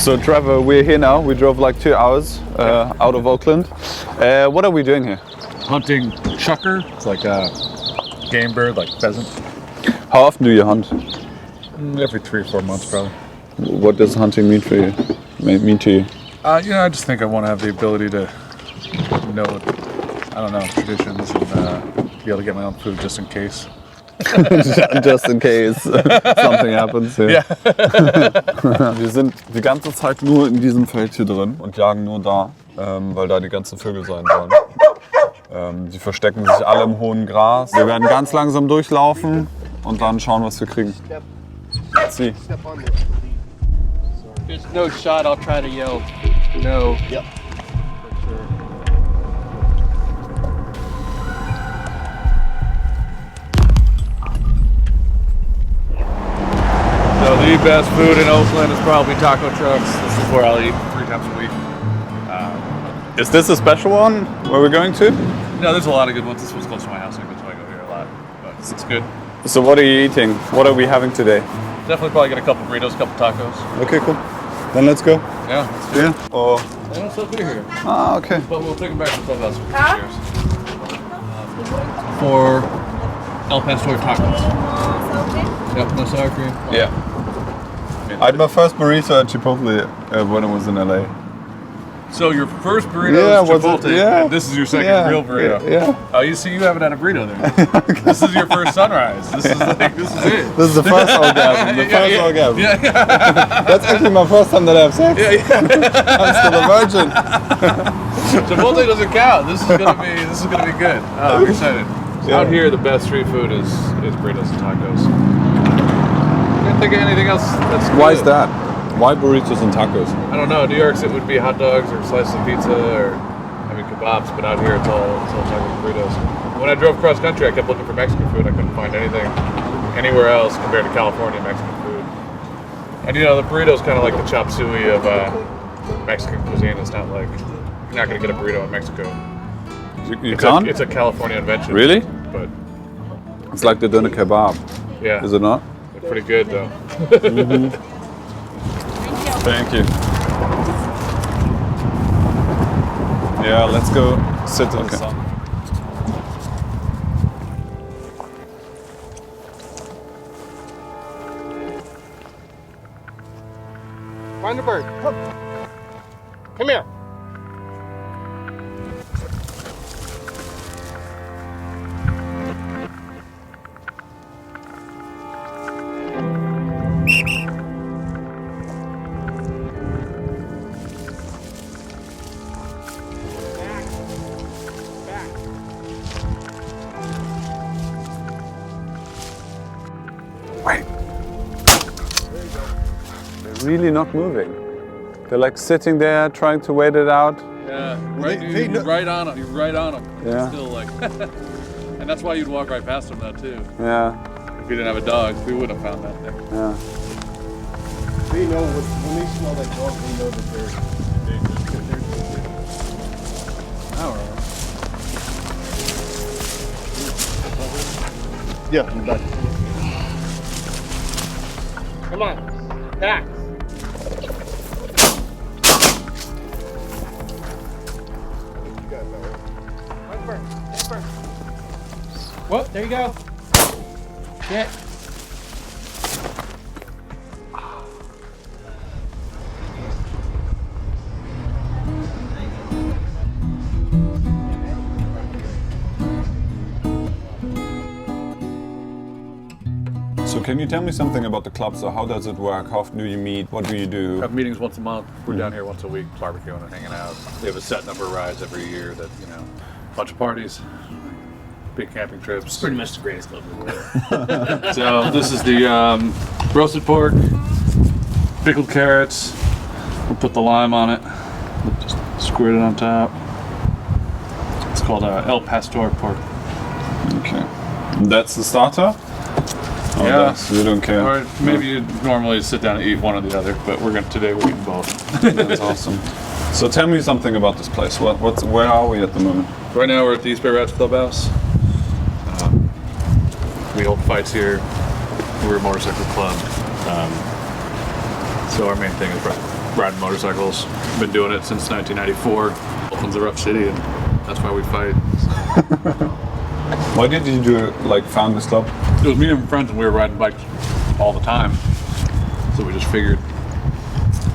So Trevor, we're here now. We drove like 2 hours out of Oakland. What are we doing here? Hunting chukar. It's like a game bird, like pheasant. How often do you hunt? Every 3 or 4 months, probably. What does hunting mean for you? Mean to you? I just think I want to have the ability to know, traditions and be able to get my own food just in case. Just in case something happens. Ja. Wir sind die ganze Zeit nur in diesem Feld hier drin und jagen nur da, weil da die ganzen Vögel sein sollen. Die verstecken sich alle im hohen Gras. Wir werden ganz langsam durchlaufen und dann schauen, was wir kriegen. Let's see. There's no shot, I'll try to yell no. Yep. So the best food in Oakland is probably taco trucks. This is where I'll eat 3 times a week. Is this a special one where we're going to? No, there's a lot of good ones. This one's close to my house, so I go here a lot. But it's good. So what are you eating? What are we having today? Definitely probably get a couple burritos, a couple tacos. Okay, cool. Then let's go. Yeah, let's do it. Yeah. Or They don't sell beer here. ah, okay. But we'll take them back to the clubhouse for cheers. For El Pastor tacos. Yep, no sour cream. Yeah. I had my first burrito at Chipotle when I was in LA. So your first burrito is Chipotle, yeah. and this is your second real burrito. Yeah. Oh, you haven't had a burrito there. This is your first sunrise. This is it. This is the first orgasm. Orgasm. Yeah. That's actually my first time that I have sex. Yeah. I'm still a virgin. Chipotle doesn't count. This is gonna be good. Oh, I'm excited. Yeah. Out here, the best street food is burritos and tacos. Can't think of anything else that's good. Why is that? Why burritos and tacos? I don't know. New York's it would be hot dogs or slices of pizza or kebabs, but out here it's all tacos and burritos. When I drove cross country, I kept looking for Mexican food. I couldn't find anything anywhere else compared to California Mexican food. And the burrito's kind of like the chop suey of Mexican cuisine. It's not like you're not gonna get a burrito in Mexico. You can't? It's a California invention. Really? But It's like the doner kebab. yeah, Is it not? it's pretty good though. Thank you. Yeah, let's go sit in the sun. Find the bird. Come here. Wait. They're really not moving. They're like sitting there trying to wait it out. Yeah, you're right on them. You're right on them. Yeah. Still like, and that's why you'd walk right past them though too. Yeah. If you didn't have a dog, we wouldn't have found that there. Yeah. They know when they smell that dog, they know that they're yeah, I'm back. Come on, back. Well, there you go. Get. So can you tell me something about the club? So how does it work? How often do you meet? What do you do? We have meetings once a month. We're down here once a week, barbecuing and hanging out. We have a set number of rides every year that, bunch of parties, big camping trips. Pretty much the greatest club in the world. So this is the roasted pork, pickled carrots. We'll put the lime on it. We'll just squirt it on top. It's called El Pastor pork. Okay. And that's the starter? Oh, Yeah. You don't care. Or maybe you normally sit down and eat one or the other, but today we're eating both. That's awesome. So tell me something about this place. Where are we at the moment? Right now we're at the East Bay Rats Clubhouse. We hold fights here. We're a motorcycle club. So our main thing is riding motorcycles. Been doing it since 1994. Oakland's a rough city, and that's why we fight. Why did you found this club? It was me and friends, and we were riding bikes all the time. So we just figured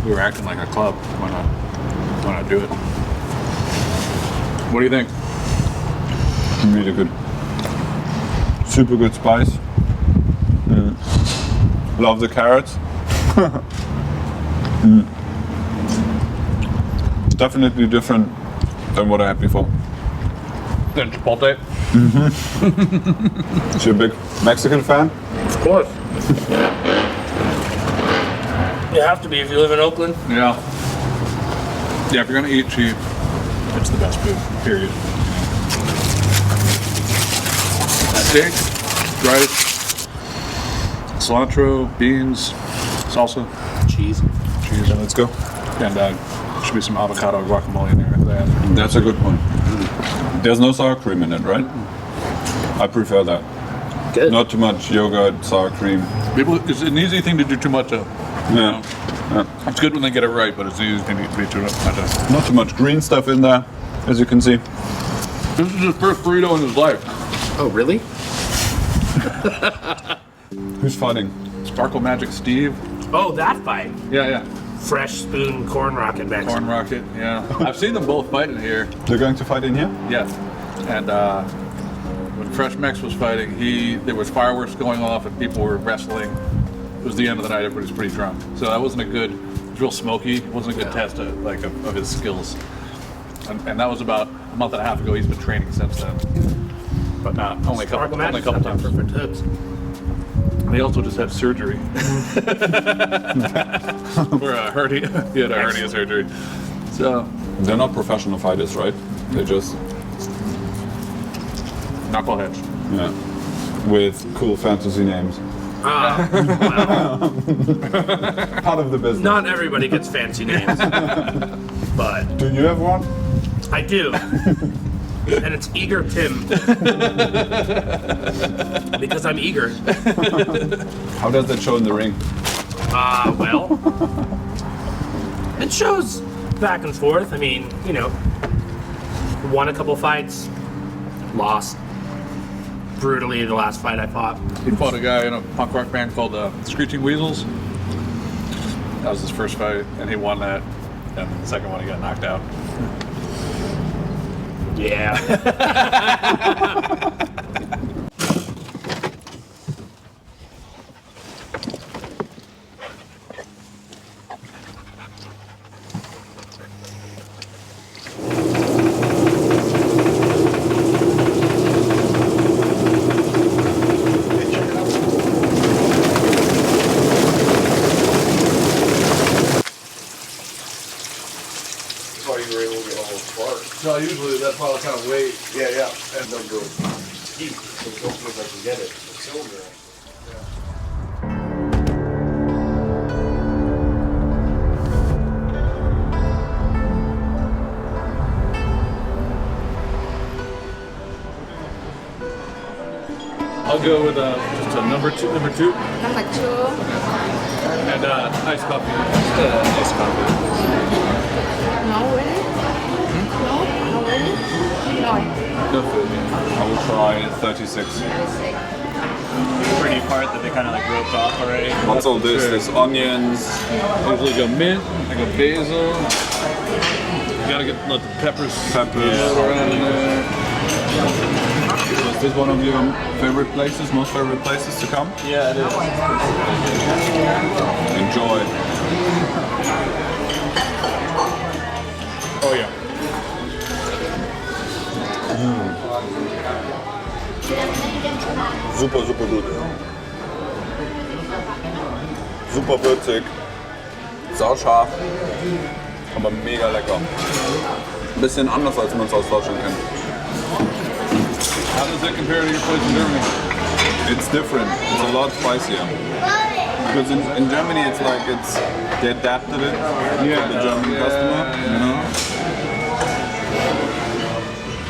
we were acting like a club. Why not do it? What do you think? Really good. Super good spice. Love the carrots. It's definitely different than what I had before. Then Chipotle? So you're a big Mexican fan? Of course. You have to be if you live in Oakland. Yeah. Yeah, if you're gonna eat cheap, it's the best food, period. Steak, rice, cilantro, beans, salsa, Cheese. Yeah, let's go. and should be some avocado guacamole in there after that. That's a good one. There's no sour cream in it, right? I prefer that. Good. Not too much yogurt, sour cream. It's an easy thing to do too much of. Yeah. It's good when they get it right, but it's an easy thing to be too much of. Not too much green stuff in there, as you can see. This is his first burrito in his life. Oh, really? Who's fighting? Sparkle Magic Steve. Oh, that fight. Yeah. Fresh spoon corn rocket mix. Corn Rocket, yeah. I've seen them both fight in here. They're going to fight in here? Yeah. And when Fresh Mex was fighting, there was fireworks going off and people were wrestling. It was the end of the night, everybody was pretty drunk. So that wasn't it was real smoky. It wasn't a good test of his skills. And that was about a month and a half ago. He's been training since then. But not only a couple times. Perfect hooks. And he also just had surgery. For a hernia. He had a hernia surgery. So They're not professional fighters, right? They're just, knuckleheads. yeah, with cool fantasy names. Wow. Part of the business. Not everybody gets fancy names. But Do you have one? I do. And it's Eager Tim. Because I'm eager. How does that show in the ring? Well, it shows back and forth. I mean, won a couple fights, lost brutally the last fight I fought. He fought a guy in a punk rock band called Screeching Weasels. That was his first fight, and he won that. And the second one, he got knocked out. Yeah. No, usually that's why I kind of wait. Yeah. And they'll go deep. So hopefully I can get it. The cylinder. I'll go with just a number two. Number 2. And iced coffee. Just iced coffee. No, really? No? No, really? No. No food. I will try 36. Pretty part that they kind of roped off already. What's all this? There's onions. I usually go mint, I go basil. You gotta let the peppers float around in there. Is this one of your most favorite places to come? Yeah, it is. Enjoy. Oh yeah. Super, super gut. Super würzig. Sauscharf. Aber mega lecker. Bisschen anders, als man es aus Deutschland kennt. How does that compare to your place in Germany? It's different. It's a lot spicier. Because in Germany, they adapted it for the German customer. You know.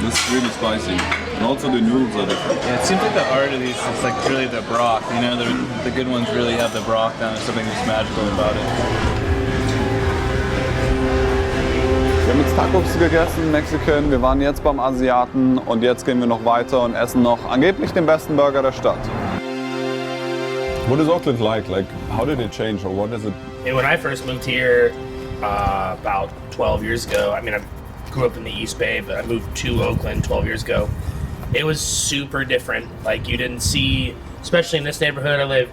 This is really spicy. And also the noodles are different. Yeah, it seems like the art of these is really the broth. The good ones really have the broth down. There's something just magical about it. Wir haben jetzt Tacos gegessen, Mexican, wir waren jetzt beim Asiaten und jetzt gehen wir noch weiter und essen noch angeblich den besten Burger der Stadt. What is Oakland like? Like, how did it change or what is it? And when I first moved here about 12 years ago, I mean, I grew up in the East Bay, but I moved to Oakland 12 years ago. It was super different. Like, you didn't see, especially in this neighborhood, I live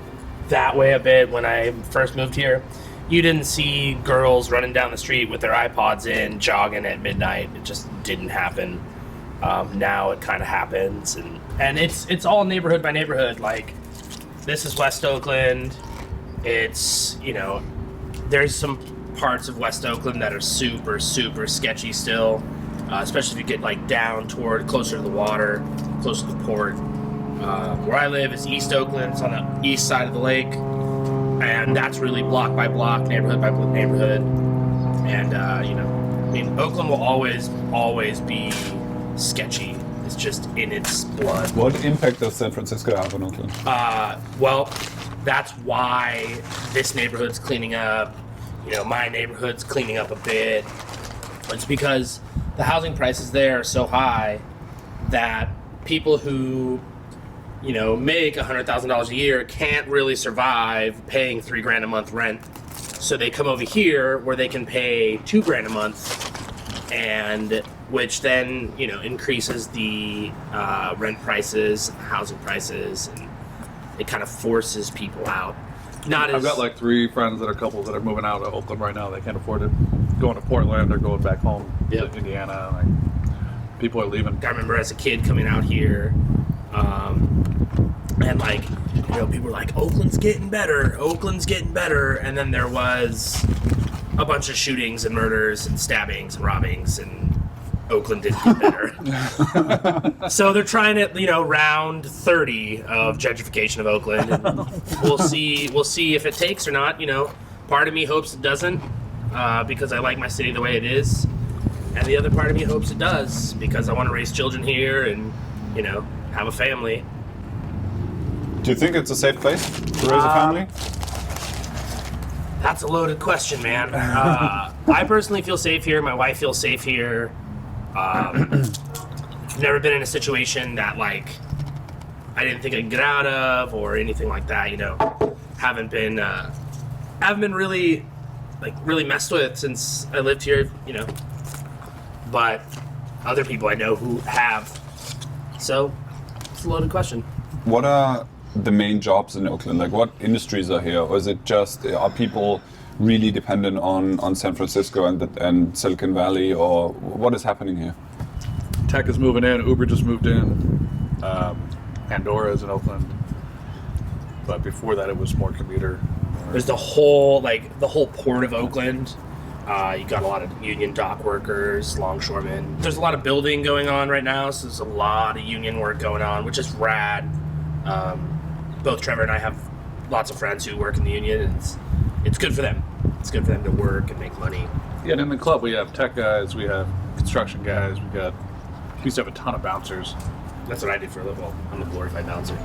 that way a bit when I first moved here. You didn't see girls running down the street with their iPods in, jogging at midnight. It just didn't happen. Now it kind of happens, and it's all neighborhood by neighborhood. Like, this is West Oakland. It's, you know, there's some parts of West Oakland that are super, super sketchy still, especially if you get like down toward closer to the water, closer to the port. Where I live is East Oakland. It's on the east side of the lake. And that's really block by block, neighborhood by neighborhood. And, you know, I mean, Oakland will always be sketchy. It's just in its blood. What impact does San Francisco have on Oakland? Well, that's why this neighborhood's cleaning up. You know, my neighborhood's cleaning up a bit. It's because the housing prices there are so high that people who, you know, make $100,000 a year can't really survive paying $3,000 a month rent. So they come over here where they can pay $2,000 a month, and which then, you know, increases the rent prices, housing prices, and it kind of forces people out. I've got like 3 friends that are couples that are moving out of Oakland right now. They can't afford it. Going to Portland or going back home to Indiana. Like, people are leaving. I remember as a kid coming out here, and like, you know, people were like, Oakland's getting better, and then there was a bunch of shootings and murders and stabbings and robbings, and Oakland didn't get better. So they're trying to, you know, round 30 of gentrification of Oakland, and we'll see if it takes or not. You know, part of me hopes it doesn't, because I like my city the way it is, and the other part of me hopes it does because I want to raise children here and, you know, have a family. Do you think it's a safe place to raise a family? That's a loaded question, man. I personally feel safe here. My wife feels safe here. I've never been in a situation that, like, I didn't think I'd get out of or anything like that. You know, haven't been really messed with since I lived here. You know, but other people I know who have. So it's a loaded question. What are the main jobs in Oakland? Like, what industries are here, or is it just, are people really dependent on San Francisco and Silicon Valley, or what is happening here? Tech is moving in. Uber just moved in. Pandora is in Oakland. But before that, it was more commuter. There's the whole port of Oakland. You got a lot of union dock workers, longshoremen. There's a lot of building going on right now, so there's a lot of union work going on, which is rad. Both Trevor and I have lots of friends who work in the union, and it's good for them. It's good for them to work and make money. Yeah, and in the club we have tech guys, we have construction guys, we used to have a ton of bouncers. That's what I did for a living. I'm a glorified bouncer.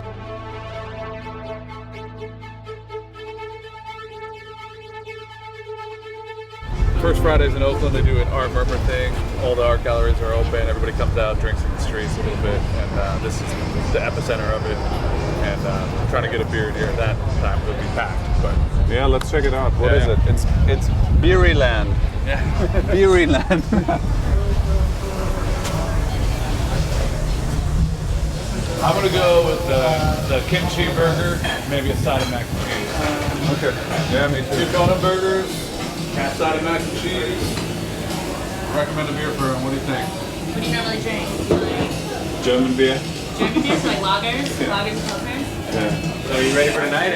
First Fridays in Oakland, they do an art murmur thing. All the art galleries are open. Everybody comes out, drinks in the streets a little bit, and this is the epicenter of it. And I'm trying to get a beer here at that time. It'll be packed, but Yeah, let's check it out. What is it? It's Beeryland. yeah. Beeryland. I'm gonna go with the kimchi burger, maybe a side of mac and cheese. Okay. Yeah, me too. 2 Kona burgers, side of mac and cheese. Recommend a beer for him. What do you think? What do you normally drink? Like German beer. German beers, like lagers, lagers and pilsners? Yeah. So are you ready for tonight?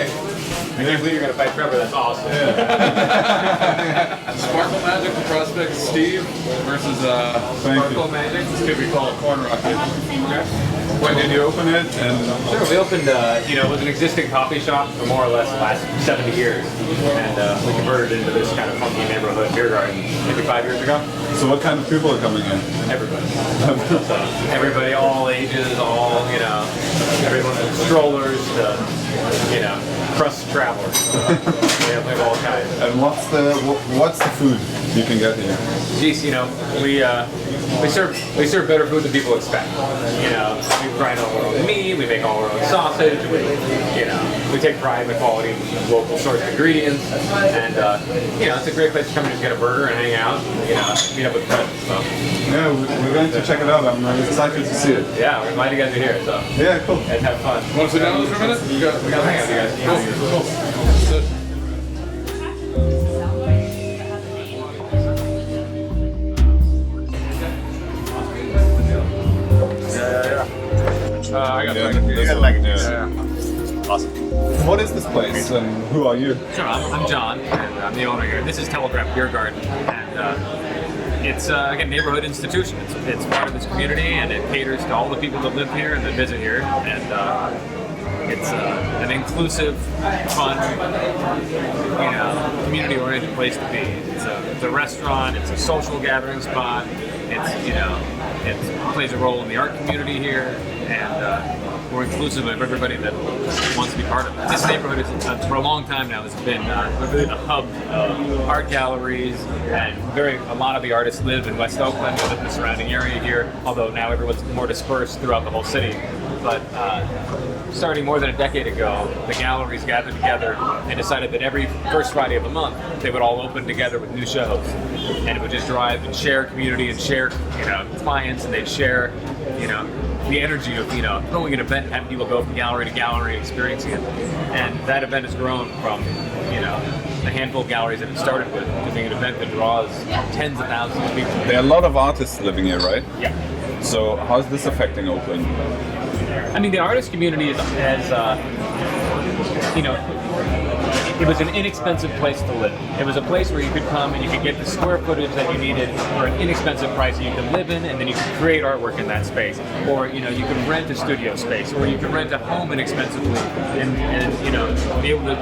I can't believe you're going to fight Trevor. That's awesome. Sparkle Magic from Prospect Steve versus Sparkle Magic. this could be called Corn Rocket. When did you open it? And Sure, we opened, it was an existing coffee shop for more or less the last 70 years. And we converted it into this kind of funky neighborhood beer garden maybe 5 years ago. so what kind of people are coming in? Everybody. So everybody, all ages, everyone from strollers to, crust travelers. We have all kinds. And what's the food you can get here? Geez, you know, we serve better food than people expect. You know, we grind all our own meat, we make all our own sausage, we take pride in the quality of local sourced ingredients, and it's a great place to come and just get a burger and hang out, meet up with friends. So. Yeah, we're going to check it out. I'm excited to see it. Yeah, we're glad you guys are here. So yeah, cool. And have fun. Want to sit down with us for a minute? We got to hang out with you guys. Cool. Sit. I got Awesome. What is this place and who are you? Sure, I'm John, and I'm the owner here. This is Telegraph Biergarten, and it's again, a neighborhood institution. It's part of this community, and it caters to all the people that live here and that visit here. And it's an inclusive, fun, community-oriented place to be. It's a restaurant. It's a social gathering spot. It plays a role in the art community here, and we're inclusive of everybody that wants to be part of it. This neighborhood is, for a long time now, has been really the hub of art galleries, and a lot of the artists live in West Oakland, live in the surrounding area here, although now everyone's more dispersed throughout the whole city. But starting more than a decade ago, the galleries gathered together and decided that every first Friday of the month, they would all open together with new shows. And it would just drive and share community and share, clients, and they'd share, the energy of, throwing an event and having people go from gallery to gallery, experiencing it. And that event has grown from, the handful of galleries that it started with to being an event that draws tens of thousands of people. There are a lot of artists living here, right? Yeah. So how's this affecting Oakland? I mean, the artist community has it was an inexpensive place to live. It was a place where you could come and you could get the square footage that you needed for an inexpensive price, and you could live in, and then you could create artwork in that space. Or, you could rent a studio space, or you could rent a home inexpensively, and be able to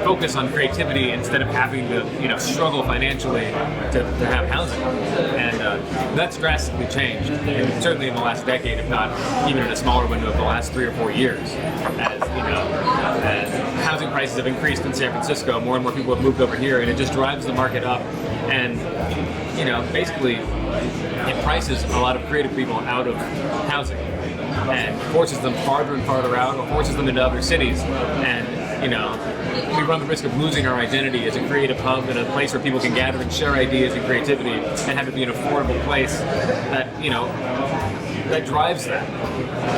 focus on creativity instead of having to, struggle financially to have housing. And that's drastically changed, and certainly in the last decade, if not even in a smaller window of the last 3 or 4 years. As housing prices have increased in San Francisco, more and more people have moved over here, and it just drives the market up. And, basically, it prices a lot of creative people out of housing and forces them farther and farther out, or forces them into other cities. And, we run the risk of losing our identity as a creative hub and a place where people can gather and share ideas and creativity, and have it be an affordable place that, that drives that.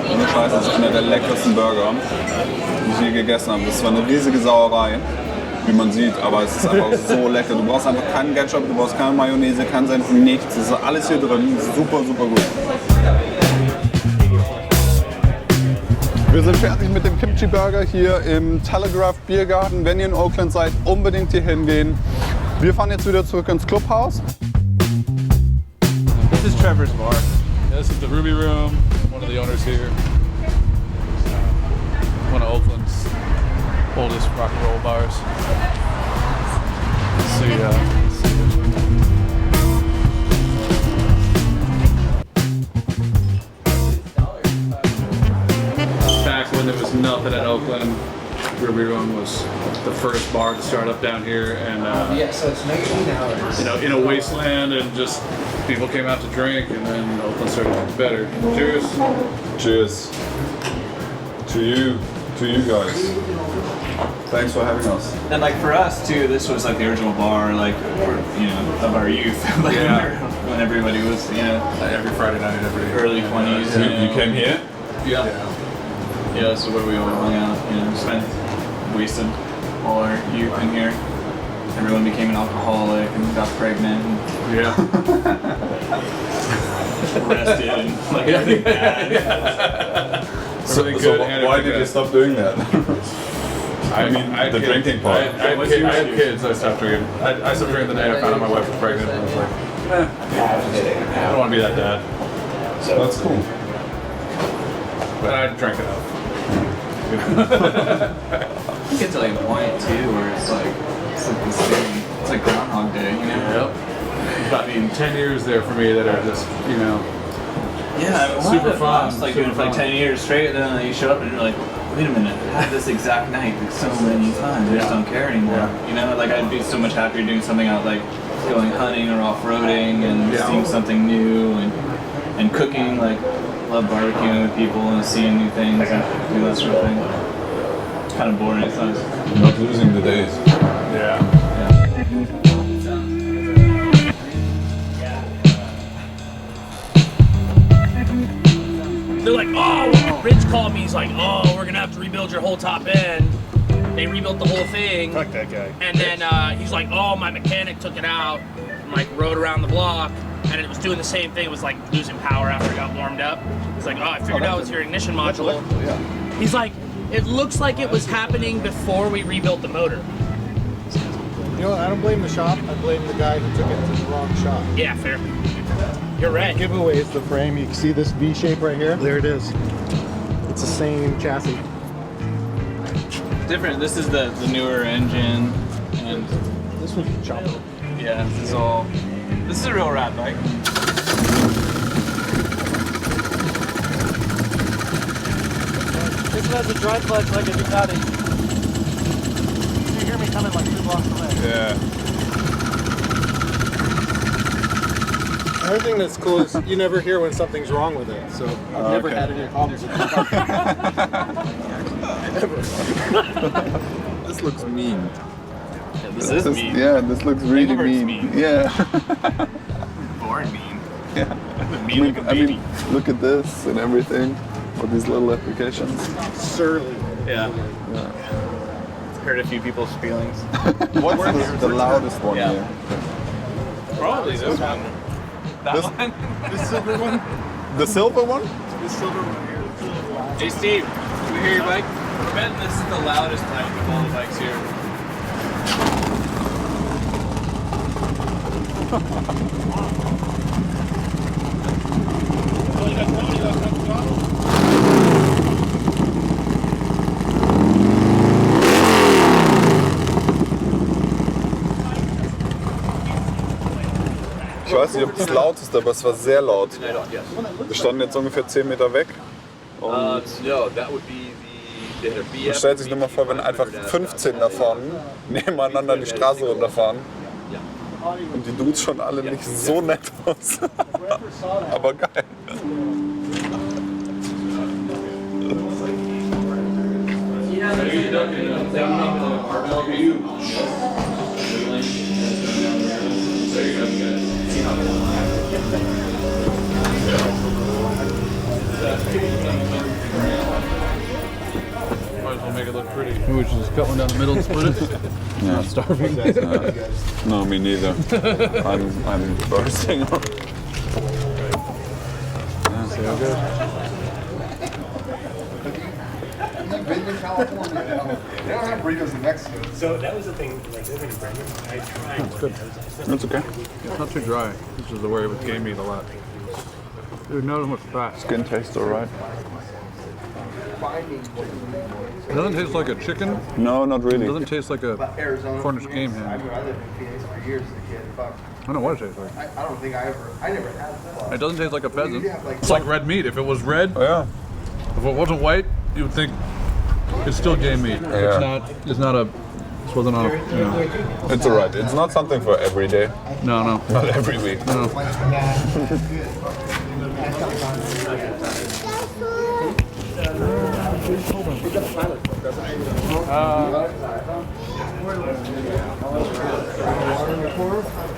Ich weiß, das ist einer der leckersten Burger, die ich je gegessen habe. Das war eine riesige Sauerei, wie man sieht, aber es ist einfach so lecker. Du brauchst einfach keinen Ketchup, du brauchst keine Mayonnaise, keinen Senf, nichts. Es ist alles hier drin, super, super gut. Wir sind fertig mit dem Kimchi Burger hier im Telegraph Biergarten. Wenn ihr in Oakland seid, unbedingt hier hingehen. Wir fahren jetzt wieder zurück ins Clubhaus. This is Trevor's bar. Yeah, this is the Ruby Room, one of the owners here. One of Oakland's oldest rock and roll bars. Let's see. Back when there was nothing at Oakland, Ruby Room was the first bar to start up down here, and so it's 19 hours. in a wasteland, and just people came out to drink, and then Oakland started getting better. Cheers. Cheers. To you guys. Thanks for having us. And for us too, this was the original bar, of our youth. When everybody was, Every Friday night, every early 20s. You came here? Yeah. Yeah, this is where we all hung out, wasted all our youth in here. Everyone became an alcoholic and got pregnant and arrested and everything bad. So why did you stop doing that? The drinking part. I had kids, I stopped drinking. I stopped drinking the day I found out my wife was pregnant, and I was like, I don't want to be that dad. That's cool. But I drank enough. You get to a point too where it's the same. It's like Groundhog Day, Yep. About 10 years there for me that are just, Yeah, super fun. Doing it for 10 years straight, and then you show up and you're like, wait a minute, I had this exact night like so many times. I just don't care anymore. You know, like I'd be so much happier doing something out like going hunting or off-roading and seeing something new and cooking. Like love barbecuing with people and seeing new things and do that sort of thing. It's kind of boring. It's nice. Not losing the days. Yeah. They're like, oh, Rich called me. He's like, oh, we're gonna have to rebuild your whole top end. They rebuilt the whole thing. Fuck that guy. And then he's like, oh, my mechanic took it out and like rode around the block, and it was doing the same thing. It was like losing power after it got warmed up. He's like, oh, I figured out it was your ignition module. He's like, it looks like it was happening before we rebuilt the motor. You know what? I don't blame the shop. I blame the guy who took it to the wrong shop. Yeah, fair. You're right. Giveaway is the frame. You can see this V shape right here. There it is. It's the same chassis. Different. This is the newer engine, and This was chopped. yeah, this is a real rad bike. This has a dry clutch like a Ducati. You hear me coming like 2 blocks away. Yeah. Another thing that's cool is you never hear when something's wrong with it. So I've never had any problems with the car. This looks mean. Yeah, this is mean. Yeah, this looks really Engelbert's mean. mean. Yeah. Born mean. Yeah. Mean like a baby. Look at this and everything. All these little applications. Surly. Yeah. Hurt a few people's feelings. What's the loudest one Yeah. here? Probably this one. That one. This silver one? The silver one? This silver one here. Hey Steve, can we hear your bike? I bet this is the loudest type of all the bikes here. Ich weiß nicht, ob das laut ist, aber es war sehr laut. Wir standen jetzt ungefähr 10 Meter weg. Und No, that would be the man stellt sich nur mal vor, wenn einfach 15 davon nebeneinander die Straße runterfahren. Und die Dudes schon alle nicht so nett aus. Aber geil. Might as well make it look pretty. Maybe we should just cut one down the middle and split it. Yeah. Not starving. No, me neither. I'm bursting. So that was the thing, like living in Brandon, I tried. It's good. That's okay. It's not too dry, which is the way with game meat a lot. Dude, not as much fat. Skin tastes alright. It doesn't taste like a chicken. No, not It really. doesn't taste like a Cornish game I hand. lived in Phoenix for years as a kid. Fuck. I don't know what it tastes like. I don't think I never had that. It doesn't taste like a pheasant. You have, like- It's like red meat. If it was red, Oh yeah. if it wasn't white, you would think it's still game meat. Yeah. It's not a. This wasn't on a. You know, It's alright. It's not something for every day. no. Not every week. No.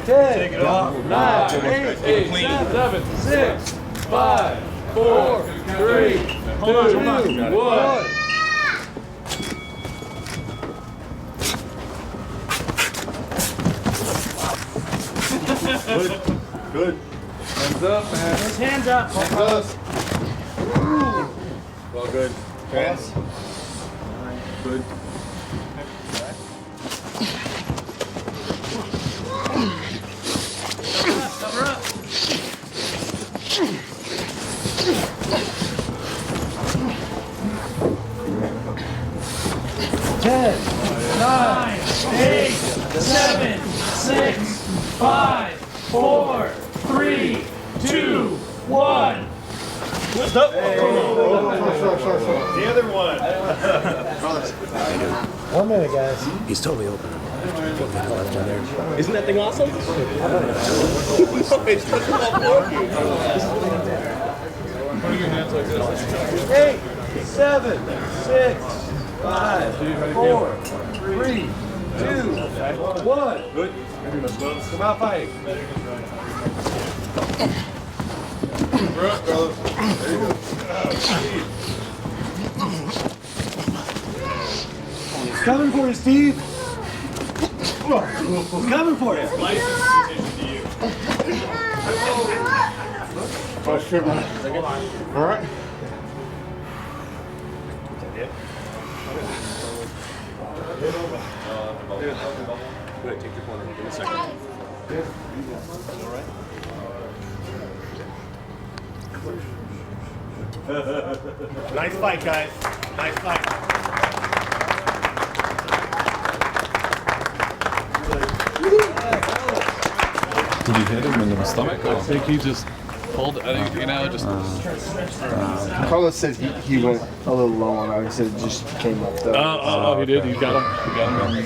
Take it off. 9, 8, 7, 6, 5, 4, 3, 2, 1. Good. Hands up, man. Hands up. Well, good. Pants. Good. Cover up. Ten, 9, 8, 7, 6, 5, 4, 3, 2, 1. Stop. The other one. 1 minute, guys. He's totally open. Isn't that thing awesome? It's such a long 8, 7, 6, 5, 4, 3, 2, 1. Good. Come out fighting. Coming for you, Steve. Coming for you. Oh, shit, man. All right. Good, take your corner. Give me a second. All right. Nice fight, guys. Nice fight. Did he hit him in the stomach? I think he just pulled it. I think, just. Carlos said he went a little low on it. He said it just came up though. He did. You got him.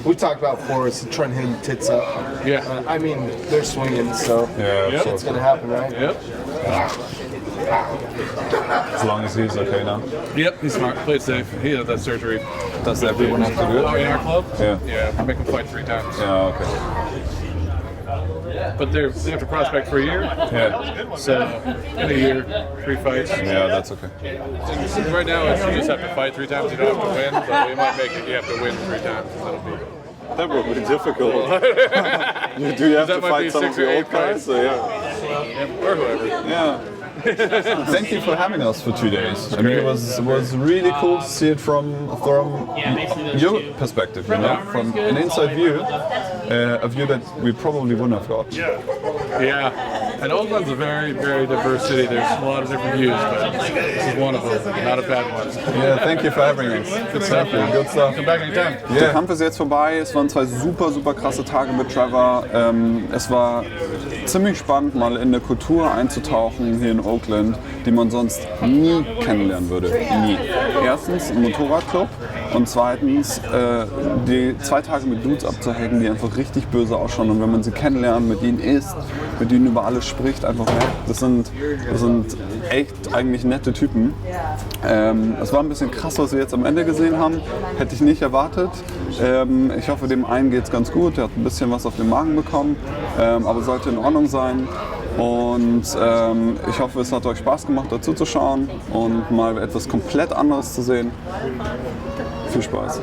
We talked about Forrest trying to hit him tits up. Yeah. I mean, they're swinging, so it's gonna happen, right? Yep. As long as he's okay now. Yep. He's smart. Played safe. He had that surgery. Does everyone have to do it? Oh, in our club? Yeah. Yeah. I make him fight 3 times. Yeah, okay. But they have to prospect for a year. Yeah. So in a year, 3 fights. Yeah, that's okay. Right now, you just have to fight 3 times. You don't have to win, but we might make it. You have to win 3 times. That'll be. That would be difficult. Do you have to fight some of the old guys? So, yeah. Or whoever. Yeah. Thank you for having us for 2 days. I mean, it was really cool to see it from your perspective, you know, from an inside view, a view that we probably wouldn't have got. Yeah. And Oakland's a very, very diverse city. There's a lot of different views, but this is one of them. Not a bad one. Yeah, thank you for having us. Good stuff. Good stuff. Come back anytime. Der Kampf ist jetzt vorbei. Es waren 2 super krasse Tage mit Trevor. Es war ziemlich spannend, mal in eine Kultur einzutauchen hier in Oakland, die man sonst nie kennenlernen würde. Nie. Erstens ein Motorradclub und zweitens die 2 Tage mit Dudes abzuhängen, die einfach richtig böse ausschauen. Und wenn man sie kennenlernt, mit ihnen isst, mit ihnen über alles spricht, einfach merkt, das sind echt eigentlich nette Typen. Es war ein bisschen krass, was wir jetzt am Ende gesehen haben. Hätte ich nicht erwartet. Ich hoffe, dem einen geht es ganz gut. Der hat ein bisschen was auf den Magen bekommen, aber sollte in Ordnung sein. Und ich hoffe, es hat euch Spaß gemacht, dazu zu schauen und mal etwas komplett anderes zu sehen. Viel Spaß.